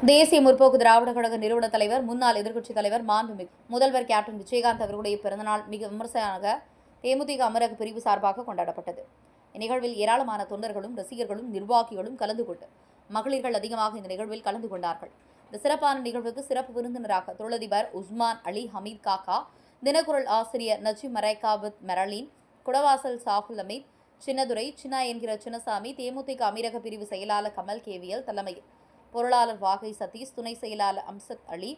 தேசிய முற்போக்கு திராவிட கழக நிறுவன தலைவர், முன்னாள் எதிர்க்கட்சித் தலைவர், மாண்புமிகு முதல்வர் கேப்டன் விஜயகாந்த் அவர்களுடைய பிறந்தநாள் மிக விமர்சையாக தேமுதிக அமரக பிரிவு சார்பாக கொண்டாடப்பட்டது. இந்நிகழ்வில் ஏராளமான தொண்டர்களும், ரசிகர்களும், நிர்வாகிகளும் கலந்து கொண்டு மகளிர்கள் அதிகமாக இந்த நிகழ்வில் கலந்து கொண்டார்கள். இந்த சிறப்பான நிகழ்வுக்கு சிறப்பு விருந்தினராக தொழிலதிபர் உஸ்மான் அலி ஹமீத் காக்கா, தினக்குரல் ஆசிரியர் நஜீம் மரைகாபத் மெரலின், குடவாசல் சாகுல் அமீத், சின்னதுரை, சின்னா என்கிற சின்னசாமி, தேமுதிக அமீரக பிரிவு செயலாளர் கமல் கேவியல் தலைமையில் பொருளாளர் வாகை சதீஷ், துணை செயலாளர் அம்சத் அலி,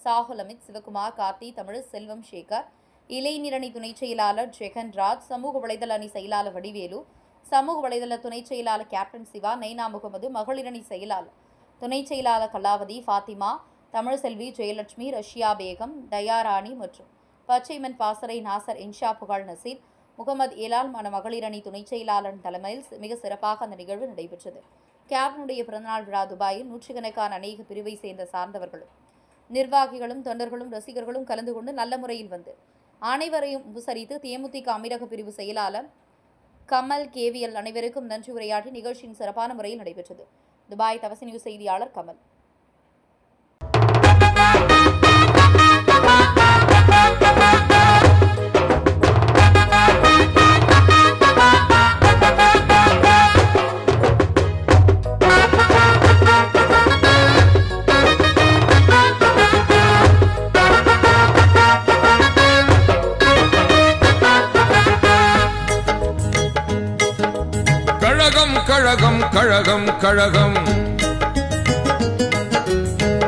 சாகுல் அமித், சிவகுமார், கார்த்தி, தமிழ் செல்வம், சேகர், இளைஞரணி துணை செயலாளர் ஜெகன் ராஜ், சமூக வலைதள அணி செயலாளர் வடிவேலு, சமூக வலைதள துணை செயலாளர் கேப்டன் சிவா, நைனா முகமது, மகளிரணி செயலாளர் துணை செயலாளர் கலாவதி, ஃபாத்திமா, தமிழ் செல்வி, ஜெயலட்சுமி, ரஷ்யா பேகம், தயாராணி மற்றும் பச்சைமன் பாசறை நாசர், இன்ஷா புகழ் நசீர், முகமது ஏலால் மகளிரணி துணை செயலாளர் தலைமையில் மிக சிறப்பாக அந்த நிகழ்வு நடைபெற்றது. கேப்டனுடைய பிறந்தநாள் விழா துபாயில் நூற்றுக்கணக்கான அநேக பிரிவை சேர்ந்த சார்ந்தவர்களும், நிர்வாகிகளும், தொண்டர்களும், ரசிகர்களும் கலந்து கொண்டு நல்ல முறையில் வந்து அனைவரையும் உபசரித்து தேமுதிக அமீரக பிரிவு செயலாளர் கமல் கேவியல் அனைவருக்கும் நன்றி உரையாற்றி நிகழ்ச்சியின் சிறப்பான முறையில் நடைபெற்றது. துபாய் தவசி நியூஸ் செய்தியாளர் கமல். கழகம் கழகம் கழகம்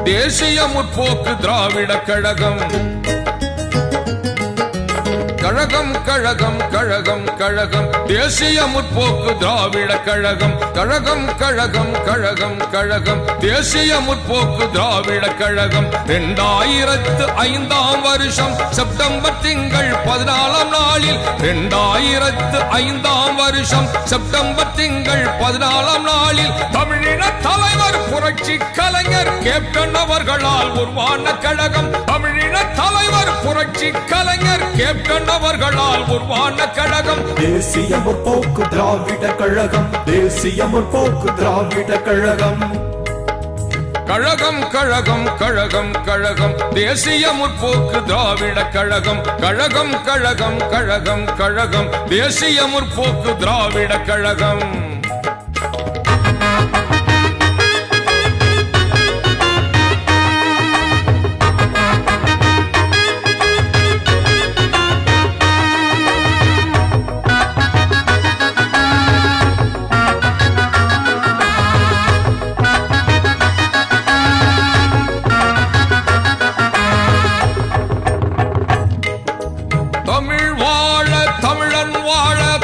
தேசிய முற்போக்கு திராவிட கழகம். கழகம் கழகம் கழகம் கழகம் தேசிய முற்போக்கு திராவிட கழகம். கழகம் கழகம் கழகம் கழகம் தேசிய முற்போக்கு திராவிட கழகம். 2005 வருஷம் செப்டம்பர் திங்கள் 14 நாளில் 2005 வருஷம் செப்டம்பர் திங்கள் 14 நாளில் தமிழின தலைவர் புரட்சி கலைஞர் கேப்டன் அவர்களால் உருவான கழகம். தமிழின தலைவர் புரட்சி கலைஞர் கேப்டன் அவர்களால் உருவான கழகம். தேசிய முற்போக்கு திராவிட கழகம். தேசிய முற்போக்கு திராவிட கழகம். கழகம் கழகம் கழகம் கழகம் தேசிய முற்போக்கு திராவிட கழகம். கழகம் கழகம் கழகம் கழகம் தேசிய முற்போக்கு திராவிட கழகம்.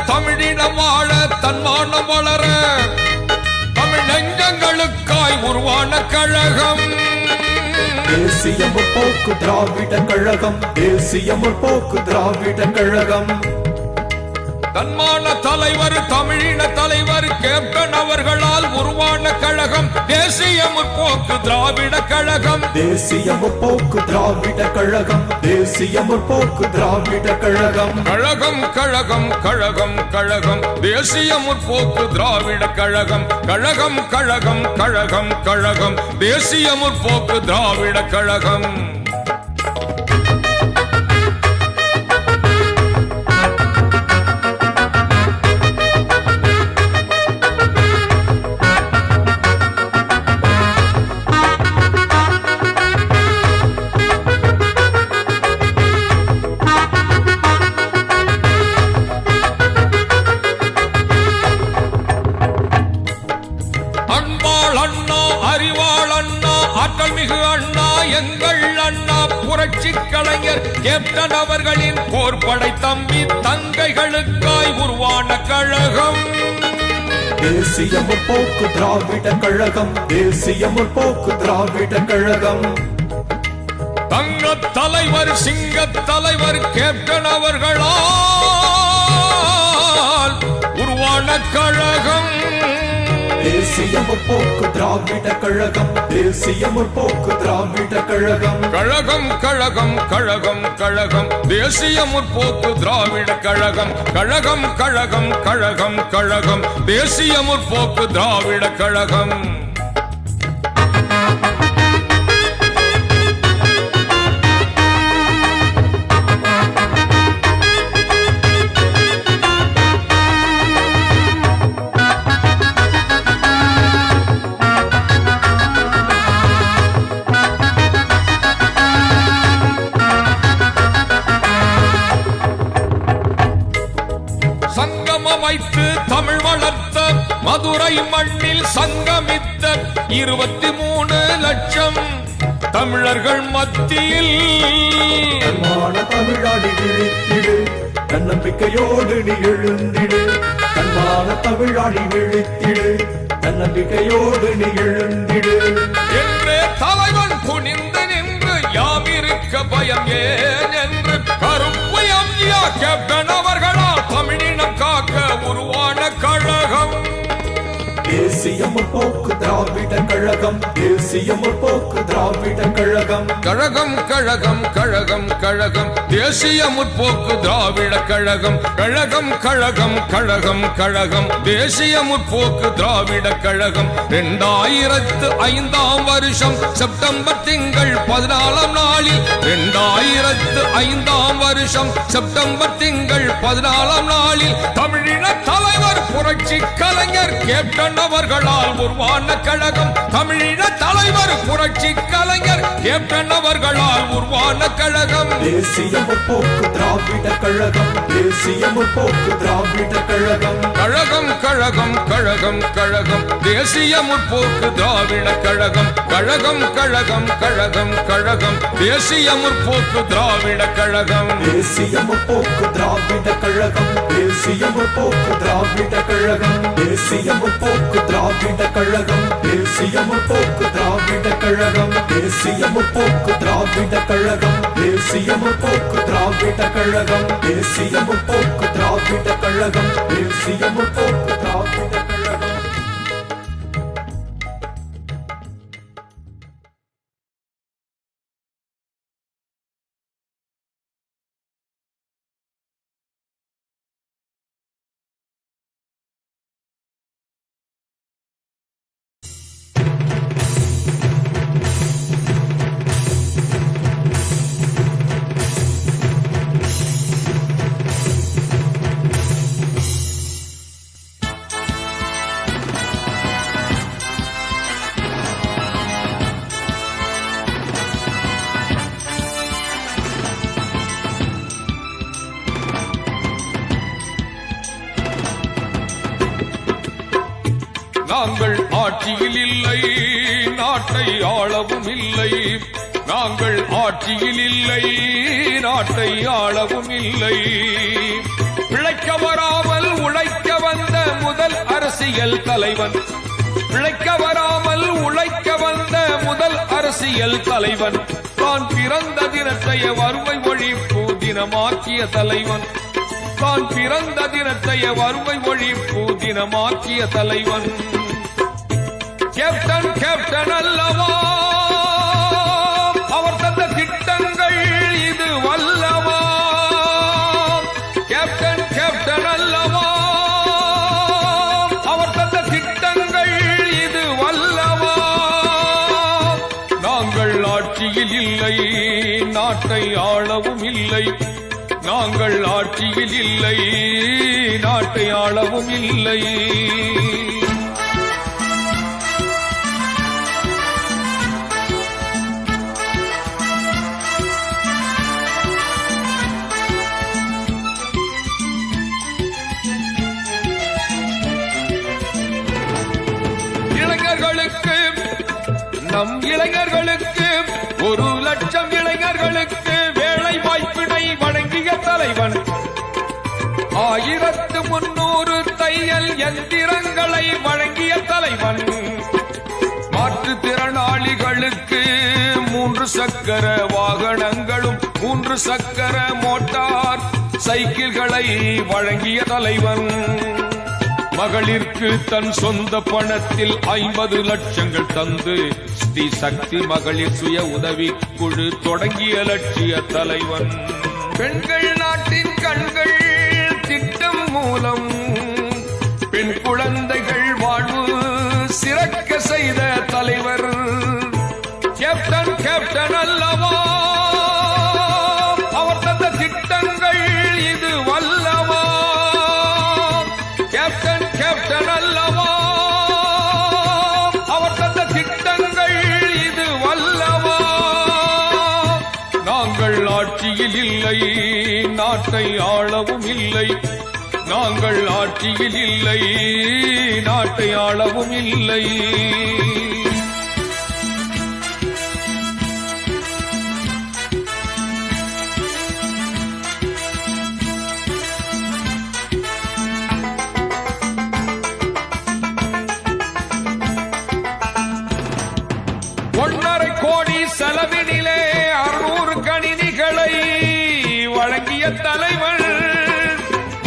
தமிழினம் வாழ தன்மானம் வளர தமிழ் நெஞ்சங்களுக்காய் உருவான கழகம். தேசிய முற்போக்கு திராவிட கழகம். தேசிய முற்போக்கு திராவிட கழகம். தன்மான தலைவர் தமிழின தலைவர் கேப்டன் அவர்களால் உருவான கழகம். தேசிய முற்போக்கு திராவிட கழகம். தேசிய முற்போக்கு திராவிட கழகம். தேசிய முற்போக்கு திராவிட கழகம். கழகம் கழகம் கழகம் கழகம் தேசிய முற்போக்கு திராவிட கழகம். கழகம் கழகம் கழகம் கழகம் தேசிய முற்போக்கு திராவிட கழகம். ஆற்றல் மிகு அண்ணா எங்கள் அண்ணா புரட்சி கலைஞர் கேப்டன் அவர்களின் போர்படை தம்பி தங்கைகளுக்காய் உருவான கழகம். தேசிய முற்போக்கு திராவிட கழகம். தேசிய முற்போக்கு திராவிட கழகம். தங்க தலைவர் சிங்க தலைவர் கேப்டன் அவர்களால் உருவான கழகம். தேசிய முற்போக்கு திராவிட கழகம். தேசிய முற்போக்கு திராவிட கழகம். கழகம் கழகம் கழகம் கழகம் தேசிய முற்போக்கு திராவிட கழகம். கழகம் கழகம் கழகம் கழகம் தேசிய முற்போக்கு திராவிட கழகம். வைத்து தமிழ் வளர்த்த மதுரை மண்ணில் சங்கமித்த 23 லட்சம் தமிழர்கள் மத்தியில் தமிழாடி விழித்திடு, தன்னம்பிக்கையோடு நீ எழுந்திடு. கண்மான தமிழாடி விழித்திடு, தன்னம்பிக்கையோடு நீ எழுந்திடு. என்றே தலைவன் துணிந்து நின்று யாமிருக்க பயம் ஏன் என்று கருப்பு எம்ஜிஆர் கேப்டன் அவர்களால் தமிழினம் காக்க உருவான கழகம் தேசிய முற்போக்கு திராவிட கழகம். தேசிய முற்போக்கு திராவிட கழகம். கழகம் கழகம் கழகம் கழகம் தேசிய முற்போக்கு திராவிட கழகம். கழகம் கழகம் கழகம் கழகம் தேசிய முற்போக்கு திராவிட கழகம். 2005 வருஷம் செப்டம்பர் திங்கள் 14 நாளில் 2005 வருஷம் செப்டம்பர் திங்கள் 14 நாளில் தமிழின தலைவர் புரட்சி கலைஞர் கேப்டன் அவர்களால் உருவான கழகம். தமிழின தலைவர் புரட்சி கலைஞர் கேப்டன் அவர்களால் உருவான கழகம். தேசிய முற்போக்கு திராவிட கழகம். தேசிய முற்போக்கு திராவிட கழகம். கழகம் கழகம் கழகம் கழகம் தேசிய முற்போக்கு திராவிட கழகம். கழகம் கழகம் கழகம் கழகம் தேசிய முற்போக்கு திராவிட கழகம். தேசிய முற்போக்கு திராவிட கழகம். தேசிய முற்போக்கு திராவிட கழகம். தேசிய முற்போக்கு திராவிட கழகம். தேசிய முற்போக்கு திராவிட கழகம். தேசிய முற்போக்கு திராவிட கழகம். தேசிய முற்போக்கு திராவிட கழகம். தேசிய முற்போக்கு திராவிட கழகம். தேசிய முற்போக்கு திராவிட கழகம். நாங்கள் ஆட்சியில் இல்லை, நாட்டை ஆளவும் இல்லை. நாங்கள் ஆட்சியில் இல்லை, நாட்டை ஆளவும் இல்லை. பிழைக்க வராமல் உழைக்க வந்த முதல் அரசியல் தலைவன். பிழைக்க வராமல் உழைக்க வந்த முதல் அரசியல் தலைவன். தான் பிறந்த தினத்தைய வறுமை ஒழிப்பு தினமாக்கிய தலைவன். தான் பிறந்த தினத்தைய வறுமை ஒழிப்பு தினமாக்கிய தலைவன். கேப்டன் கேப்டன் அல்லவா, அவர் தந்த திட்டங்கள் இது வல்லவா. கேப்டன் கேப்டன் அல்லவா, அவர் தந்த திட்டங்கள் இது வல்லவா. நாங்கள் ஆட்சியில் இல்லை, நாட்டை ஆளவும் இல்லை. நாங்கள் ஆட்சியில் இல்லை, நாட்டை ஆளவும் இல்லை. இளைஞர்களுக்கு, நம் இளைஞர்களுக்கு 1 லட்சம் இளைஞர்களுக்கு வேலை வாய்ப்பினை வழங்கிய தலைவன். 1300 தையல் எந்திரங்களை வழங்கிய தலைவன். மாற்றுத்திறனாளிகளுக்கு 3 சக்கர வாகனங்களும் 3 சக்கர மோட்டார் சைக்கிள்களை வழங்கிய தலைவன். மகளிருக்கு தன் சொந்த பணத்தில் 50 லட்சங்கள் தந்து ஸ்ரீ சக்தி மகளிர் சுய உதவி குழு தொடங்கிய லட்சிய தலைவன். பெண்கள் நாட்டின் கண்கள் திட்டம் மூலம் பெண் குழந்தைகள் வாழ்வு சிறக்க செய்த தலைவர். கேப்டன் கேப்டன் அல்லவா, அவர் தந்த திட்டங்கள் இது வல்லவா. கேப்டன் கேப்டன் அல்லவா, அவர் தந்த திட்டங்கள் இது வல்லவா. நாங்கள் ஆட்சியில் இல்லை, நாட்டை ஆளவும் இல்லை. நாங்கள் ஆட்சியில் இல்லை, நாட்டை ஆளவும் இல்லை. ஒன்றரை கோடி செலவினிலே 600 கணினிகளை வழங்கிய தலைவர்,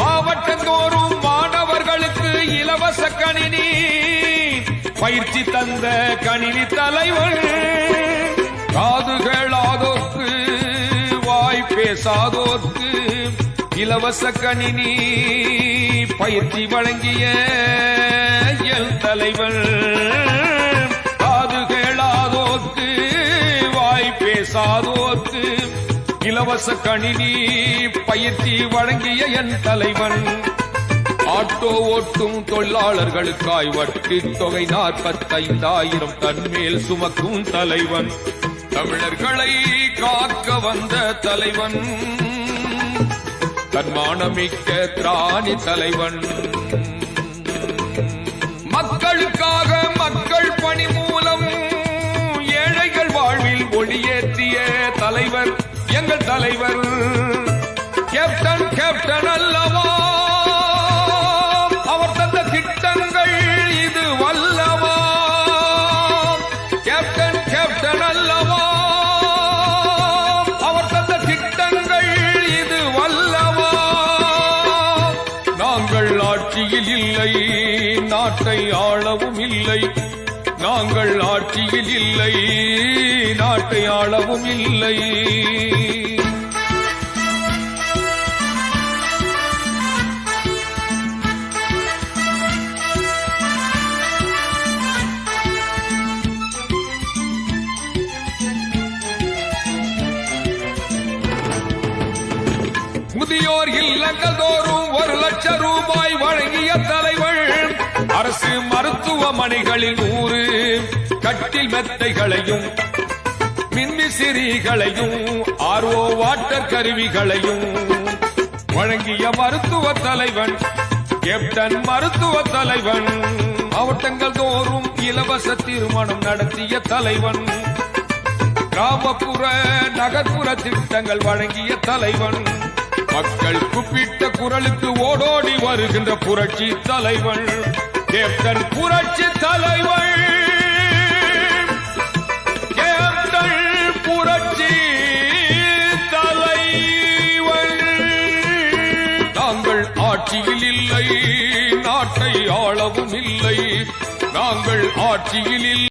மாவட்டந்தோறும் மாணவர்களுக்கு இலவச கணினி பயிற்சி தந்த கணினி தலைவர், காது கேளாதோர்க்கு வாய் பேசாதோர்க்கு இலவச கணினி பயிற்சி வழங்கிய என் தலைவர், பேசாதோர்க்கு இலவச கணினி பயிற்சி வழங்கிய என் தலைவன், ஆட்டோ ஓட்டும் தொழிலாளர்களுக்காய் வட்டி தொகை 45,000 தன்மேல் சுமக்கும் தலைவன், தமிழர்களை காக்க வந்த தலைவன், தன்மானமிக்க திராணி தலைவன், மக்களுக்காக மக்கள் பணி மூலம் வாழ்வில் ஒளியேற்றிய தலைவர் எங்கள் தலைவர், கேப்டன் கேப்டன் அல்லவா அவர் தந்த திட்டங்கள் இது வல்லவா, கேப்டன் கேப்டன் அல்லவா அவர் தந்த திட்டங்கள் இது வல்லவா. நாங்கள் ஆட்சியில் இல்லை, நாட்டை ஆளவும் இல்லை, நாங்கள் ஆட்சியில் இல்லை, நாட்டை ஆளவும் இல்லை. முதியோர் இல்லங்கள் தோறும் 1 லட்சம் ரூபாய் வழங்கிய தலைவர், அரசு மருத்துவமனைகளில் 100 கட்டில் மெத்தைகளையும் மின்விசிறிகளையும் RO வாட்டர் கருவிகளையும் வழங்கிய மருத்துவ தலைவன், கேப்டன் மருத்துவ தலைவன், மாவட்டங்கள் தோறும் இலவச திருமணம் நடத்திய தலைவன், கிராமப்புற நகர்ப்புற திட்டங்கள் வழங்கிய தலைவன், மக்கள் கூப்பிட்ட குரலுக்கு ஓடோடி வருகின்ற புரட்சி தலைவன், கேப்டன் புரட்சி தலைவன், கேப்டன் புரட்சி தலைவன். நாங்கள் ஆட்சியில் இல்லை, நாட்டை ஆளவும் இல்லை, நாங்கள் ஆட்சியில் இல்லை.